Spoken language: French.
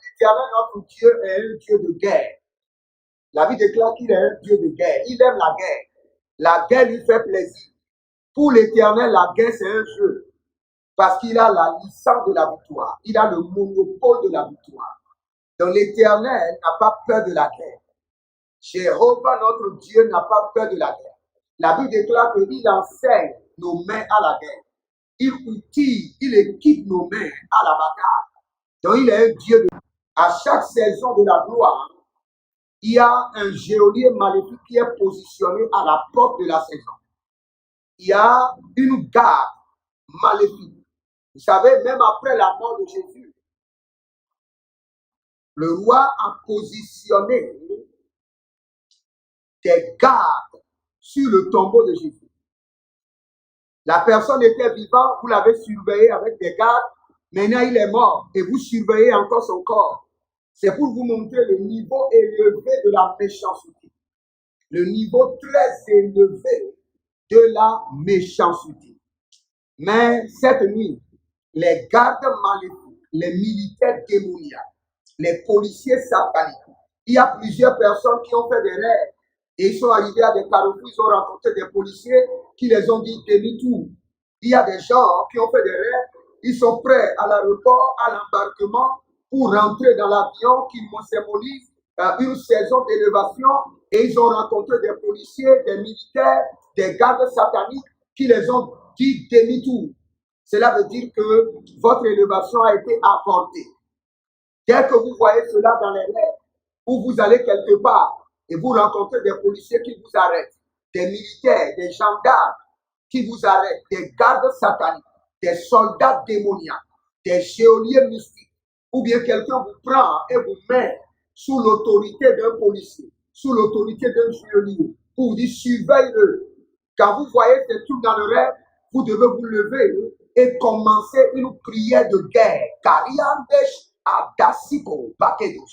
L'Éternel, notre Dieu, est un Dieu de guerre. La Bible déclare qu'il est un Dieu de guerre. Il aime la guerre. La guerre lui fait plaisir. Pour l'Éternel, la guerre, c'est un jeu. Parce qu'il a la licence de la victoire. Il a le monopole de la victoire. Donc l'Éternel n'a pas peur de la guerre. Jéhovah, notre Dieu, n'a pas peur de la guerre. La Bible déclare qu'il enseigne nos mains à la guerre. Il outille, il équipe nos mains à la bataille. Donc il est un Dieu de... À chaque saison de la gloire, il y a un geôlier maléfique qui est positionné à la porte de la saison. Il y a une garde maléfique. Vous savez, même après la mort de Jésus, le roi a positionné des gardes sur le tombeau de Jésus. La personne était vivante, vous l'avez surveillé avec des gardes, maintenant il est mort et vous surveillez encore son corps. C'est pour vous montrer le niveau élevé de la méchanceté. Le niveau très élevé de la méchanceté. Mais cette nuit, les gardes maléfiques, les militaires démoniaques, les policiers sataniques, il y a plusieurs personnes qui ont fait des rêves et ils sont arrivés à des carrefours, ils ont rencontré des policiers qui les ont dit demi-tour. Il y a des gens qui ont fait des rêves, ils sont prêts à l'aéroport, à l'embarquement pour rentrer dans l'avion qui symbolise une saison d'élévation et ils ont rencontré des policiers, des militaires, des gardes sataniques qui les ont dit demi-tour. Cela veut dire que votre élévation a été apportée. Dès que vous voyez cela dans les rêves, ou vous allez quelque part et vous rencontrez des policiers qui vous arrêtent, des militaires, des gendarmes qui vous arrêtent, des gardes sataniques, des soldats démoniaques, des geôliers mystiques, ou bien quelqu'un vous prend et vous met sous l'autorité d'un policier, sous l'autorité d'un geôlier, pour vous dire surveille-le. Quand vous voyez ces trucs dans le rêve, vous devez vous lever et commencer une prière de guerre. Kariandesh Adasiko Bakedosh.